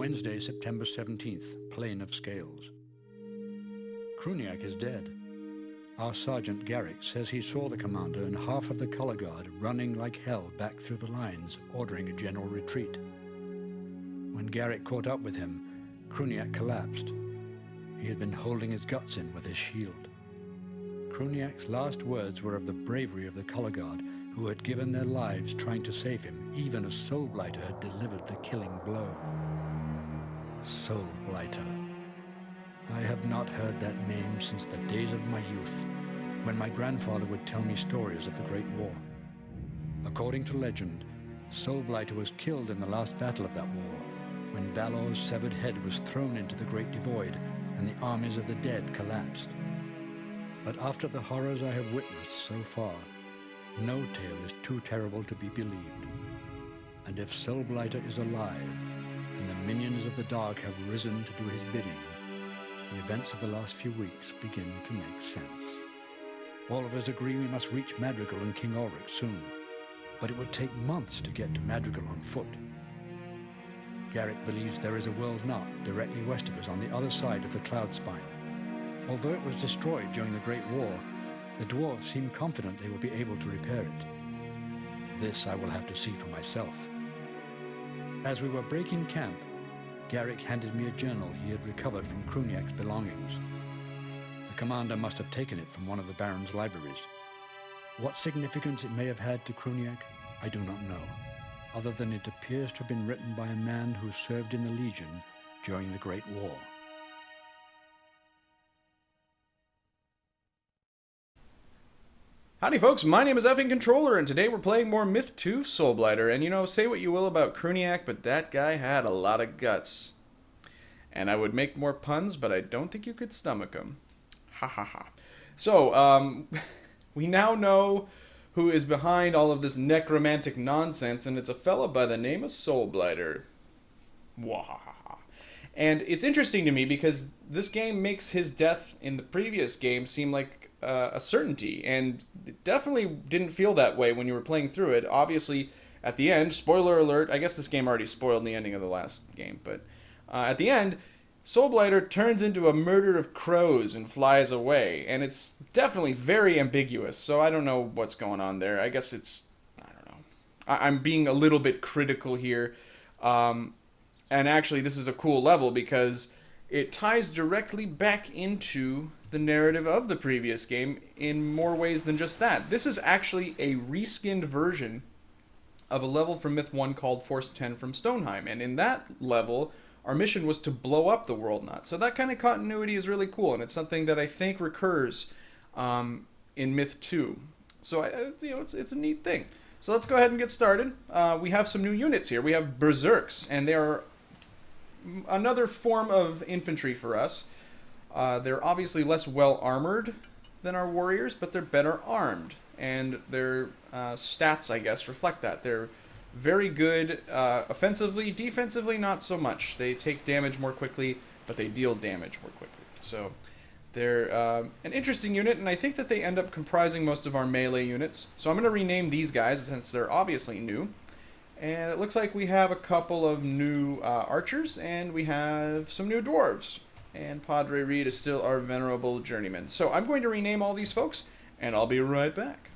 Wednesday, September 17th, Plain of Scales. Kruniak is dead. Our Sergeant Garrick says he saw the commander and half of the color guard running like hell back through the lines, ordering a general retreat. When Garrick caught up with him, Kruniak collapsed. He had been holding his guts in with his shield. Kruniak's last words were of the bravery of the color guard, who had given their lives trying to save him, even as Soulblighter had delivered the killing blow. Soulblighter. I have not heard that name since the days of my youth, when my grandfather would tell me stories of the Great War. According to legend, Soulblighter was killed in the last battle of that war, when Balor's severed head was thrown into the Great Devoid and the armies of the dead collapsed. But after the horrors I have witnessed so far, no tale is too terrible to be believed. And if Soulblighter is alive, and the minions of the dark have risen to do his bidding, the events of the last few weeks begin to make sense. All of us agree we must reach Madrigal and King Ulrich soon, but it would take months to get to Madrigal on foot. Garrick believes there is a world knot directly west of us on the other side of the cloud spine. Although it was destroyed during the Great War, the dwarves seem confident they will be able to repair it. This I will have to see for myself. As we were breaking camp, Garrick handed me a journal he had recovered from Kruniak's belongings. The commander must have taken it from one of the Baron's libraries. What significance it may have had to Kruniak, I do not know, other than it appears to have been written by a man who served in the Legion during the Great War. Howdy folks, my name is Effing Controller, and today we're playing more Myth 2 Soulblighter. And you know, say what you will about Kruniak, but that guy had a lot of guts. And I would make more puns, but I don't think you could stomach them. Ha ha ha. So, we now know who is behind all of this necromantic nonsense, and it's a fella by the name of Soulblighter. Wahaha. And it's interesting to me because this game makes his death in the previous game seem like a certainty, and it definitely didn't feel that way when you were playing through it. Obviously, at the end, spoiler alert, I guess this game already spoiled the ending of the last game, but at the end, Soulblighter turns into a murder of crows and flies away, and it's definitely very ambiguous, so I don't know what's going on there. I guess it's, I don't know. I'm being a little bit critical here, and actually this is a cool level because it ties directly back into the narrative of the previous game in more ways than just that. This is actually a reskinned version of a level from Myth 1 called Force 10 from Stonheim, and in that level, our mission was to blow up the World Knot. So that kind of continuity is really cool, and it's something that I think recurs in Myth 2. So it's a neat thing. So let's go ahead and get started. We have some new units here. We have Berserks, and they are another form of infantry for us. They're obviously less well armored than our warriors, but they're better armed, and their stats, I guess, reflect that. They're very good offensively. Defensively, not so much. They take damage more quickly, but they deal damage more quickly. So they're an interesting unit, and I think that they end up comprising most of our melee units. So I'm going to rename these guys since they're obviously new. And it looks like we have a couple of new archers, and we have some new dwarves. And Padre Reed is still our venerable journeyman. So I'm going to rename all these folks, and I'll be right back.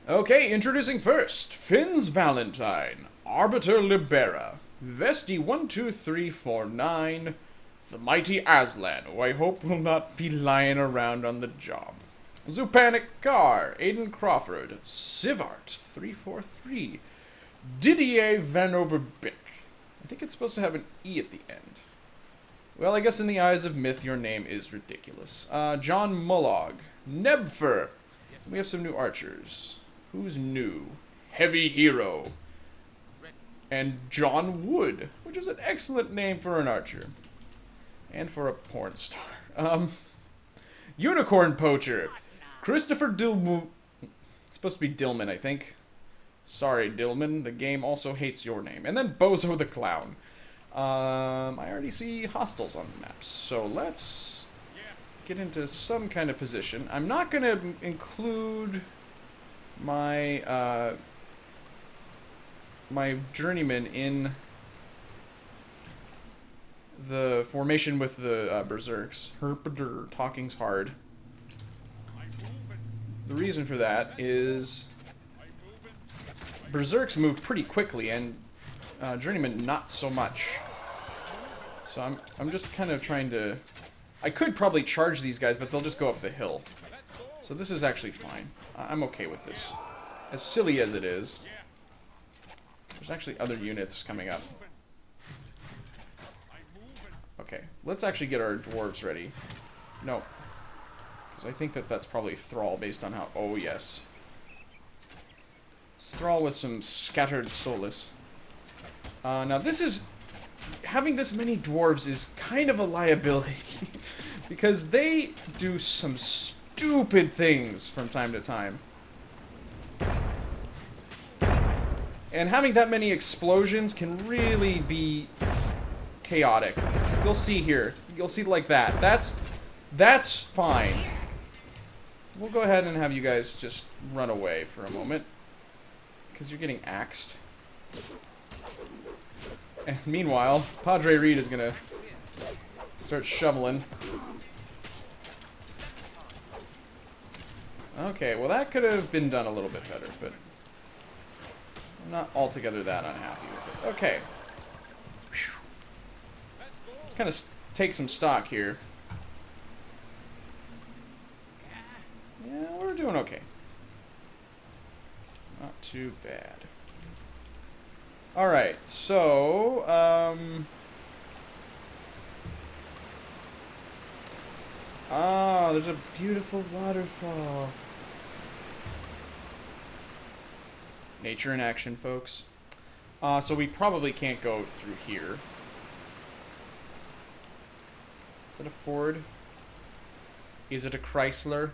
Okay, introducing first, Finn's Valentine, Arbiter Libera, Vesti 12349, the mighty Aslan, who I hope will not be lying around on the job. Zupanic Carr, Aidan Crawford, Sivart 343, Didier Van Overbeek. I think it's supposed to have an E at the end. Well, I guess in the eyes of myth, your name is ridiculous. John Mullog, Nebfer. We have some new archers. Who's new? Heavy Hero. And John Wood, which is an excellent name for an archer. And for a porn star. Unicorn Poacher. Christopher Dillman. It's supposed to be Dillman, I think. Sorry, Dillman. The game also hates your name. And then Bozo the Clown. I already see hostiles on the map. So let's get into some kind of position. I'm not going to include my my journeyman in the formation with the berserks. Talking's hard. The reason for that is berserks move pretty quickly, and journeyman not so much. So I'm just kind of trying to... I could probably charge these guys, but they'll just go up the hill. So this is actually fine. I'm okay with this. As silly as it is. There's actually other units coming up. Okay, let's actually get our dwarves ready. No. Because I think that that's probably Thrall based on how... Oh, yes. It's Thrall with some scattered soulless. Now this is... Having this many dwarves is kind of a liability. Because they do some stupid things from time to time. And having that many explosions can really be chaotic. You'll see here. You'll see like that. That's fine. We'll go ahead and have you guys just run away for a moment. Because you're getting axed. And meanwhile, Padre Reed is gonna start shoveling. Okay, well that could have been done a little bit better, but I'm not altogether that unhappy with it. Okay. Let's kind of take some stock here. Yeah, we're doing okay. Not too bad. Alright, so, oh, there's a beautiful waterfall. Nature in action, folks. So we probably can't go through here. Is it a Ford? Is it a Chrysler?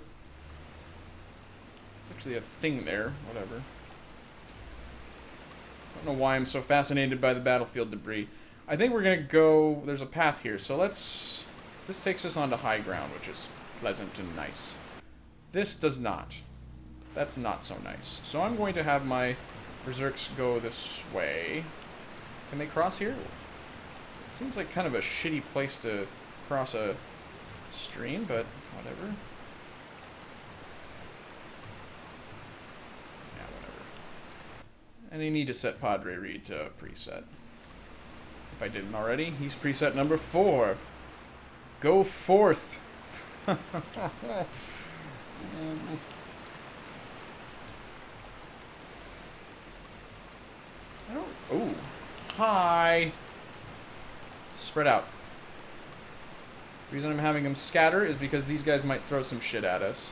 It's actually a thing there, whatever. I don't know why I'm so fascinated by the battlefield debris. I think we're gonna go... There's a path here, so let's... This takes us onto high ground, which is pleasant and nice. This does not. That's not so nice. So I'm going to have my berserks go this way. Can they cross here? It seems like kind of a shitty place to cross a stream, but whatever. And I need to set Padre Reed to preset. If I didn't already, he's preset number 4. Go forth. Oh, hi. Spread out. The reason I'm having them scatter is because these guys might throw some shit at us.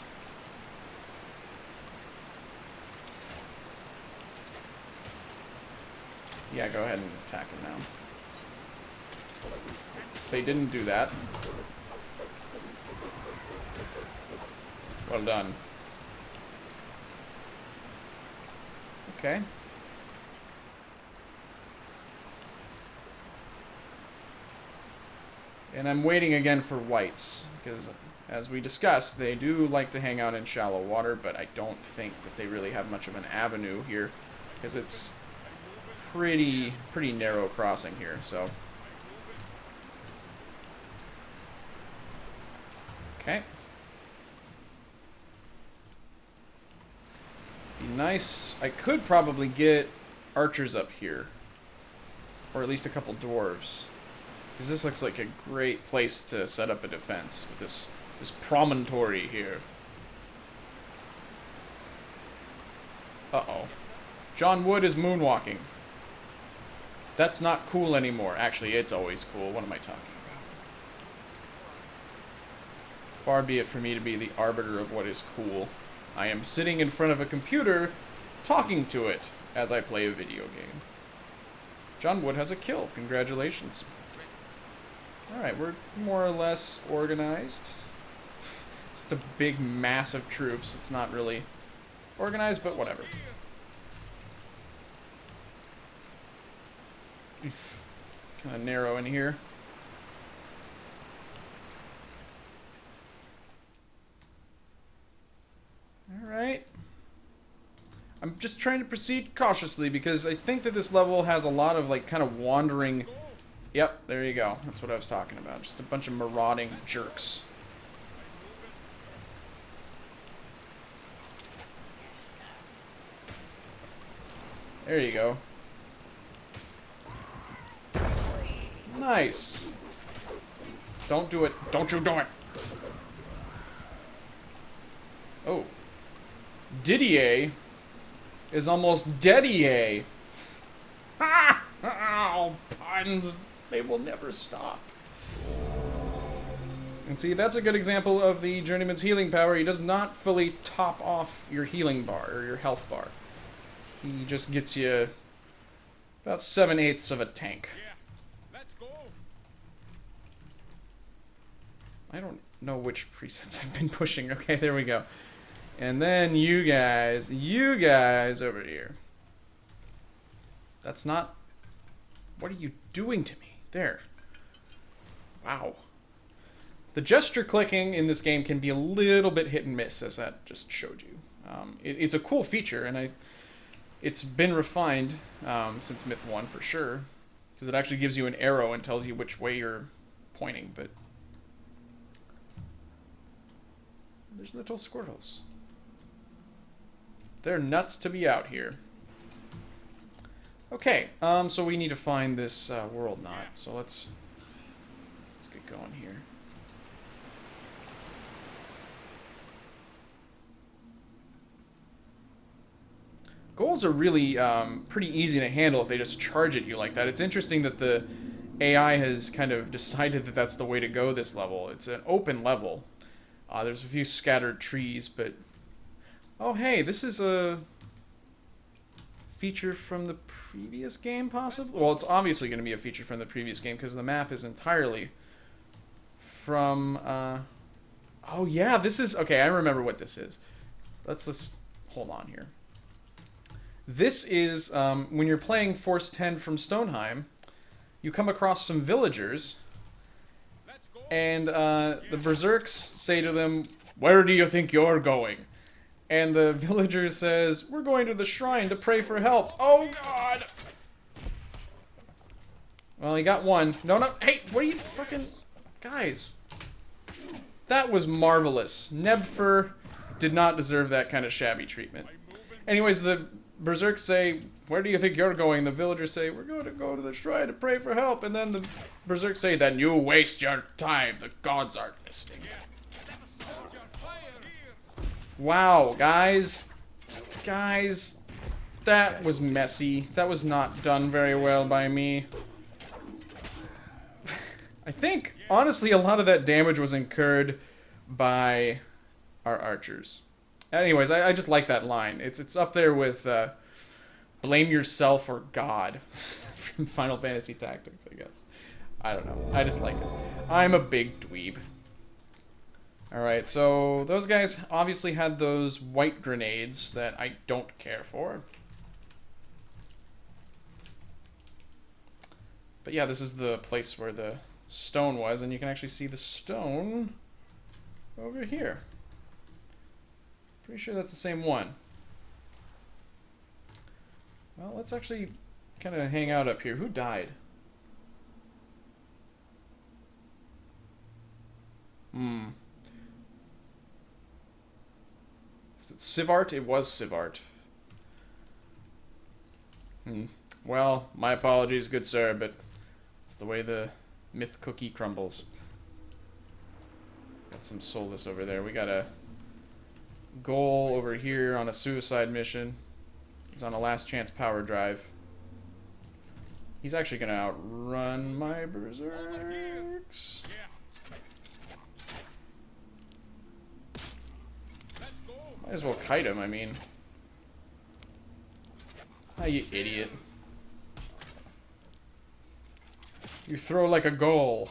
Yeah, go ahead and attack him now. They didn't do that. Well done. Okay. And I'm waiting again for whites, because as we discussed, they do like to hang out in shallow water, but I don't think that they really have much of an avenue here, because it's pretty narrow crossing here, so. Okay. Be nice. I could probably get archers up here, or at least a couple dwarves, because this looks like a great place to set up a defense with this promontory here. Uh-oh. John Wood is moonwalking. That's not cool anymore. Actually, it's always cool. What am I talking about? Far be it for me to be the arbiter of what is cool. I am sitting in front of a computer, talking to it as I play a video game. John Wood has a kill. Congratulations. Alright, we're more or less organized. It's the big mass of troops. It's not really organized, but whatever. It's kind of narrow in here. Alright. I'm just trying to proceed cautiously because I think that this level has a lot of like kind of wandering Yep, there you go. That's what I was talking about. Just a bunch of marauding jerks. There you go. Nice. Don't do it. Don't you do it. Oh. Didier is almost Dedier. Ha! Oh, puns. They will never stop. And see, that's a good example of the Journeyman's healing power. He does not fully top off your healing bar, or your health bar. He just gets you about 7/8 of a tank. Yeah, let's go. I don't know which presets I've been pushing. Okay, there we go. And then you guys over here. That's not... What are you doing to me? There. Wow. The gesture clicking in this game can be a little bit hit and miss, as that just showed you. It's a cool feature, and it's been refined since Myth 1 for sure, because it actually gives you an arrow and tells you which way you're pointing, but... There's little squirrels. They're nuts to be out here. Okay, so we need to find this world knot. So let's get going here. Goals are really pretty easy to handle if they just charge at you like that. It's interesting that the AI has kind of decided that that's the way to go this level. It's an open level. There's a few scattered trees, but... Oh, hey, this is a feature from the previous game, possibly? Well, it's obviously going to be a feature from the previous game, because the map is entirely from... Oh, yeah, this is... Okay, I remember what this is. Let's hold on here. This is, when you're playing Force 10 from Stonheim, you come across some villagers... And the Berserks say to them, "Where do you think you're going?" And the villager says, "We're going to the shrine to pray for help." Oh, God! Well, he got one. No, no. Hey, what are you fucking... Guys. That was marvelous. Nebfer did not deserve that kind of shabby treatment. Anyways, the Berserks say, "Where do you think you're going?" The villagers say, "We're going to go to the shrine to pray for help." And then the Berserks say, "Then you waste your time. The gods aren't listening." Wow, guys. Guys. That was messy. That was not done very well by me. I think, honestly, a lot of that damage was incurred by our archers. Anyways, I just like that line. It's up there with blame yourself or God from Final Fantasy Tactics, I guess. I don't know. I just like it. I'm a big dweeb. Alright, so those guys obviously had those white grenades that I don't care for. But yeah, this is the place where the stone was, and you can actually see the stone over here. Pretty sure that's the same one. Well, let's actually kind of hang out up here. Who died? Is it Sivart? It was Sivart. Well, my apologies, good sir, but it's the way the myth cookie crumbles. Got some soulless over there. We got a goal over here on a suicide mission. He's on a last chance power drive. He's actually gonna outrun my berserks. Might as well kite him, I mean. Ah, you idiot. You throw like a goal.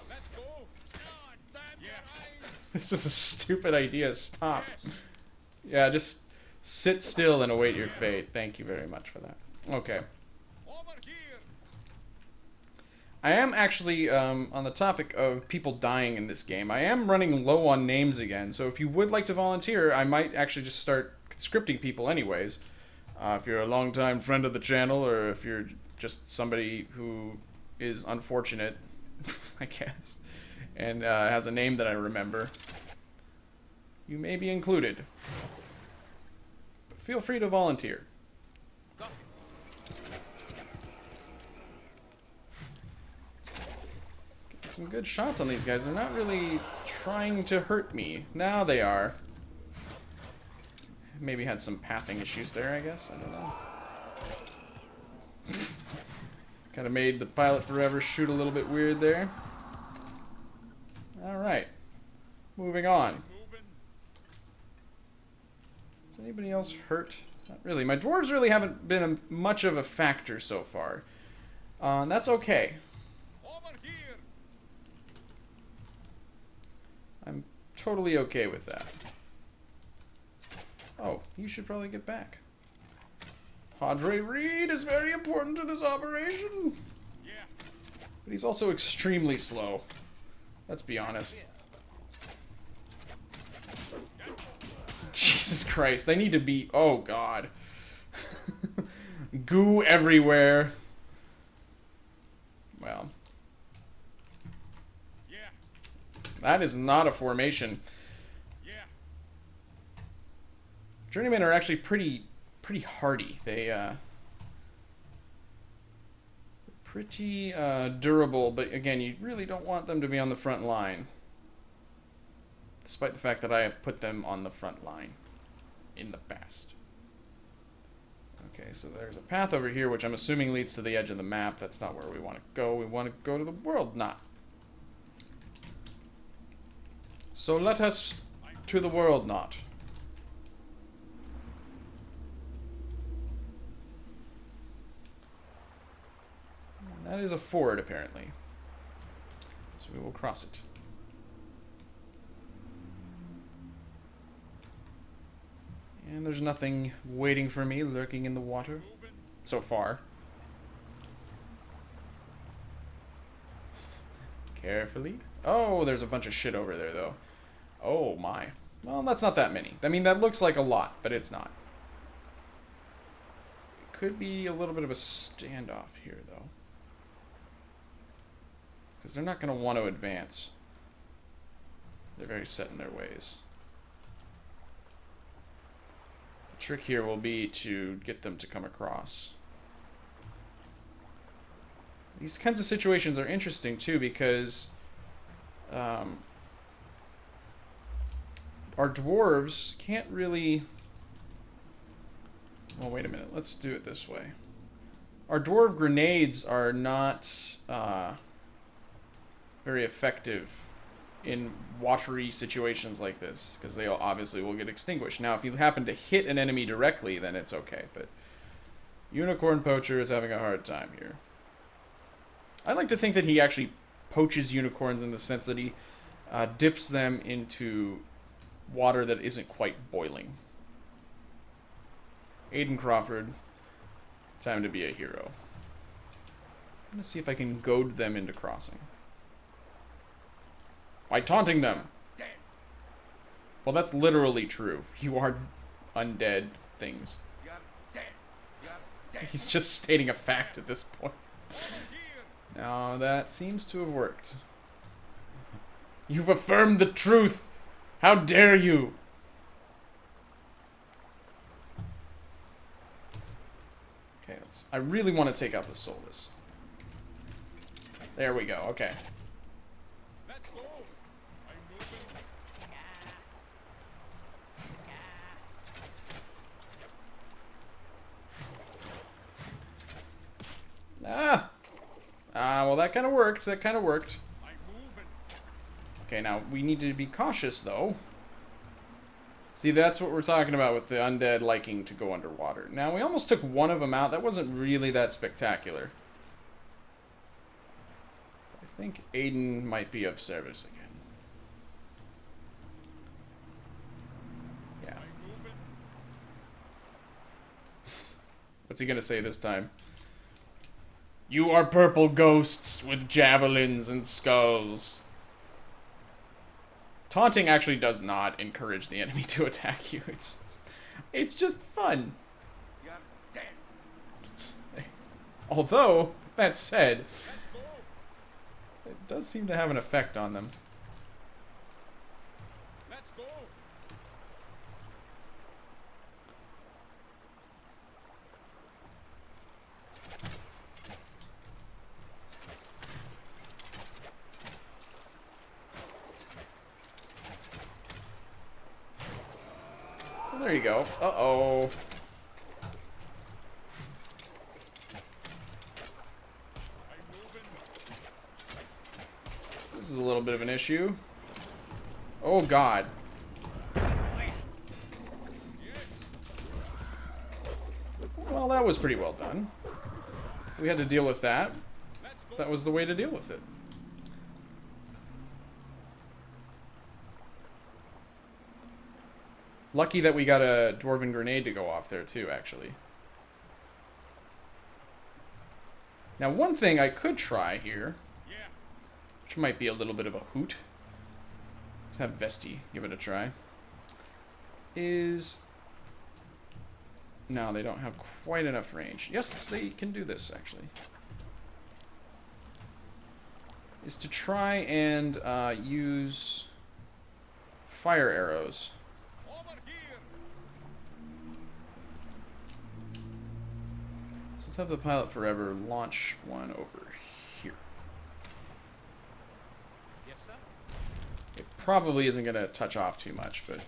This is a stupid idea. Stop. Yeah, just sit still and await your fate. Thank you very much for that. Okay. I am actually, on the topic of people dying in this game, I am running low on names again, so if you would like to volunteer, I might actually just start conscripting people anyways. If you're a longtime friend of the channel, or if you're just somebody who is unfortunate I guess. And has a name that I remember. You may be included. But feel free to volunteer. Get some good shots on these guys. They're not really trying to hurt me. Now they are. Maybe had some pathing issues there, I guess. I don't know. Kind of made the Pilot Forever shoot a little bit weird there. Alright. Moving on. Is anybody else hurt? Not really. My dwarves really haven't been much of a factor so far. And that's okay. I'm totally okay with that. Oh, you should probably get back. Padre Reed is very important to this operation. Yeah. But he's also extremely slow. Let's be honest. Jesus Christ, I need to be... Oh, God. Goo everywhere. Well. Yeah. That is not a formation. Yeah. Journeymen are actually pretty hardy. They, pretty durable, but again, you really don't want them to be on the front line. Despite the fact that I have put them on the front line in the past. Okay, so there's a path over here, which I'm assuming leads to the edge of the map. That's not where we want to go. We want to go to the world knot. So let us to the world knot. That is a ford, apparently. So we will cross it. And there's nothing waiting for me lurking in the water. So far. Carefully. Oh, there's a bunch of shit over there, though. Oh, my. Well, that's not that many. I mean, that looks like a lot, but it's not. It could be a little bit of a standoff here, though. Because they're not going to want to advance. They're very set in their ways. The trick here will be to get them to come across. These kinds of situations are interesting, too, because our dwarves can't really... Well, wait a minute. Let's do it this way. Our dwarf grenades are not... very effective in watery situations like this, because they obviously will get extinguished. Now, if you happen to hit an enemy directly, then it's okay, but Unicorn Poacher is having a hard time here. I like to think that he actually poaches unicorns in the sense that he dips them into water that isn't quite boiling. Aiden Crawford, time to be a hero. I'm gonna see if I can goad them into crossing. By taunting them. Well, that's literally true. You are undead things. He's just stating a fact at this point. Now, that seems to have worked. You've affirmed the truth! How dare you! Okay, I really want to take out the soulless. There we go, okay. Well, that kind of worked. That kind of worked. Okay, now we need to be cautious, though. See, that's what we're talking about with the undead liking to go underwater. Now, we almost took one of them out. That wasn't really that spectacular. I think Aiden might be of service again. Yeah. What's he gonna say this time? You are purple ghosts with javelins and skulls. Taunting actually does not encourage the enemy to attack you. It's just fun. Although, that said, does seem to have an effect on them. Let's go. Well, there you go. Uh-oh. This is a little bit of an issue. Oh, God. Well, that was pretty well done. We had to deal with that. That was the way to deal with it. Lucky that we got a dwarven grenade to go off there, too, actually. Now, one thing I could try here, which might be a little bit of a hoot. Let's have Vesti give it a try. Is... No, they don't have quite enough range. Yes, they can do this, actually. Is to try and use fire arrows. So let's have the pilot forever launch one over here. Yes, sir. It probably isn't going to touch off too much, but...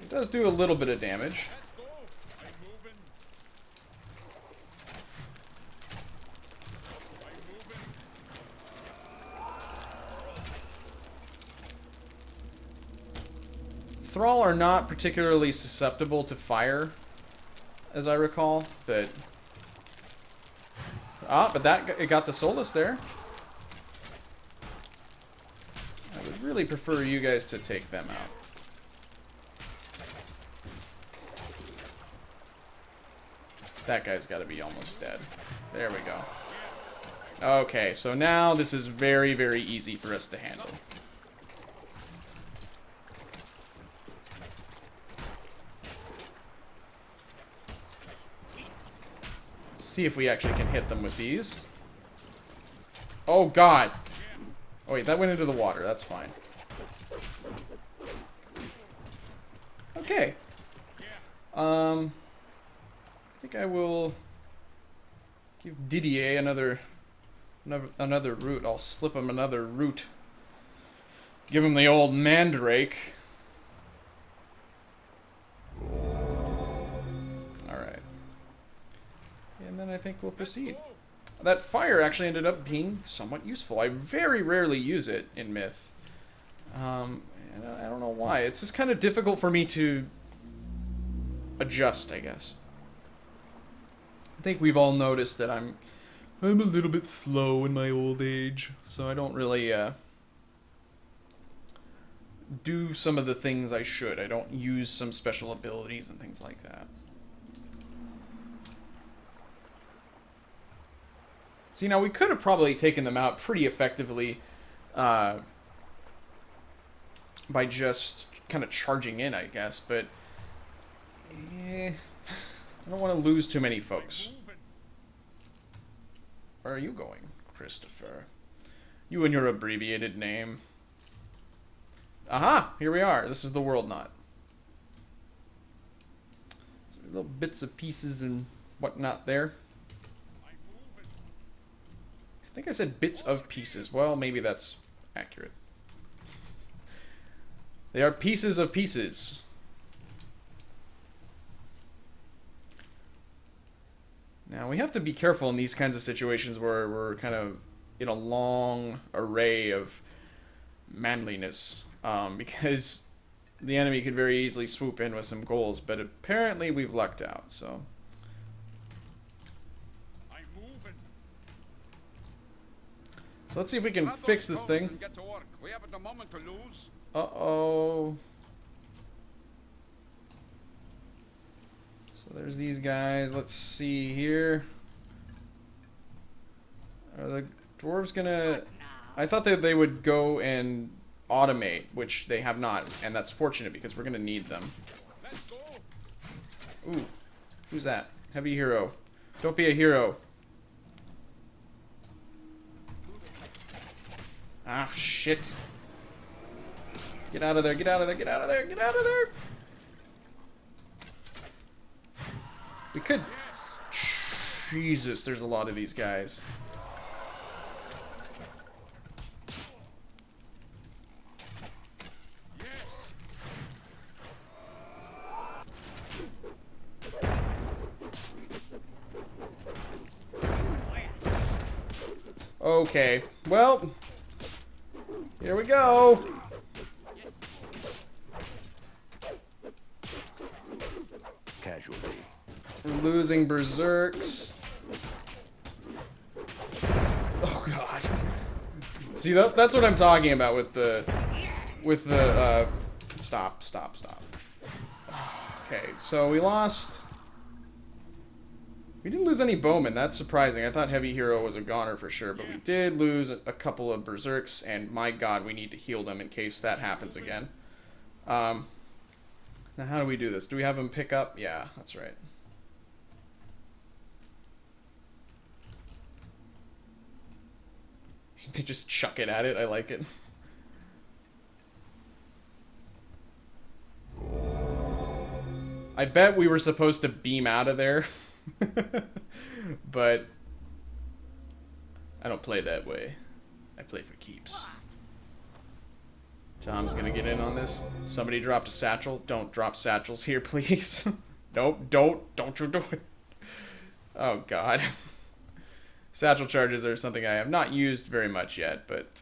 It does do a little bit of damage. Let's go. I'm moving. Thrall are not particularly susceptible to fire, as I recall, but... Ah, but it got the Solus there. I would really prefer you guys to take them out. That guy's got to be almost dead. There we go. Okay, so now this is very, very easy for us to handle. See if we actually can hit them with these. Oh, God. Oh, wait, that went into the water. That's fine. Okay. I think I will give Didier another route. I'll slip him another route. Give him the old mandrake. Alright. And then I think we'll proceed. That fire actually ended up being somewhat useful. I very rarely use it in Myth. And I don't know why. It's just kind of difficult for me to adjust, I guess. I think we've all noticed that I'm a little bit slow in my old age, so I don't really do some of the things I should. I don't use some special abilities and things like that. See, now we could have probably taken them out pretty effectively by just kind of charging in, I guess, but I don't want to lose too many folks. Where are you going, Christopher? You and your abbreviated name. Aha! Here we are. This is the world knot. So little bits of pieces and whatnot there. I think I said bits of pieces. Well, maybe that's accurate. They are pieces of pieces. Now, we have to be careful in these kinds of situations where we're kind of in a long array of manliness, because the enemy could very easily swoop in with some goals, but apparently we've lucked out, so... I'm moving. So let's see if we can fix this thing. Get to work. We haven't a moment to lose. Uh-oh. So there's these guys. Let's see here. Are the dwarves gonna... I thought that they would go and automate, which they have not, and that's fortunate because we're gonna need them. Let's go. Ooh. Who's that? Heavy hero. Don't be a hero. Ah, shit. Get out of there, get out of there, get out of there, get out of there! We could... Jesus, there's a lot of these guys. Okay, well, here we go. Casualty. We're losing berserks. Oh god. See, that's what I'm talking about with the stop. Okay, so we lost. We didn't lose any bowmen. That's surprising. I thought Heavy Hero was a goner for sure, but we did lose a couple of berserks, and my god, we need to heal them in case that happens again. Now, how do we do this? Do we have them pick up? Yeah, that's right. They just chuck it at it. I like it. I bet we were supposed to beam out of there. But I don't play that way. I play for keeps. Tom's gonna get in on this. Somebody dropped a satchel. Don't drop satchels here, please. Nope, don't you do it. Oh god. Satchel charges are something I have not used very much yet, but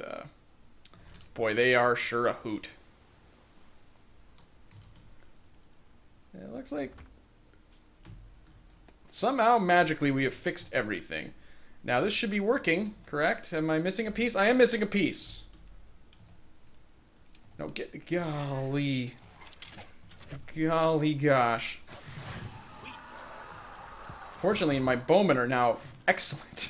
boy, they are sure a hoot. It looks like somehow magically we have fixed everything. Now this should be working, correct? Am I missing a piece? I am missing a piece. No, golly. Golly gosh. Fortunately, my bowmen are now excellent.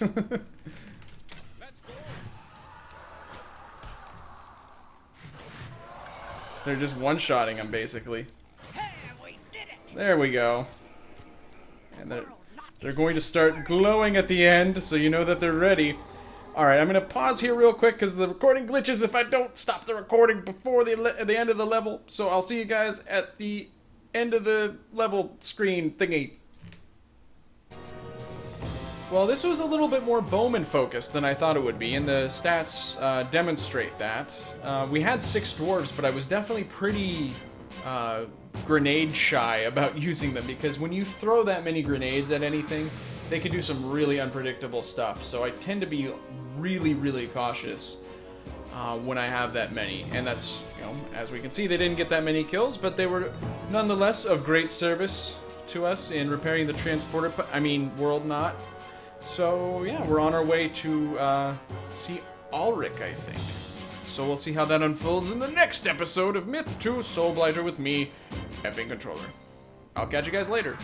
They're just one-shotting them, basically. There we go. And they're going to start glowing at the end, so you know that they're ready. Alright, I'm going to pause here real quick because the recording glitches if I don't stop the recording before the end of the level. So I'll see you guys at the end of the level screen thingy. Well, this was a little bit more bowman focused than I thought it would be, and the stats demonstrate that. We had 6 dwarves, but I was definitely pretty grenade shy about using them, because when you throw that many grenades at anything, they can do some really unpredictable stuff. So I tend to be really, really cautious when I have that many. And that's, you know, as we can see, they didn't get that many kills, but they were nonetheless of great service to us in repairing the transporter, World Knot. So yeah, we're on our way to see Ulrich, I think. So we'll see how that unfolds in the next episode of Myth 2 Soulblighter with me, effing Controller. I'll catch you guys later.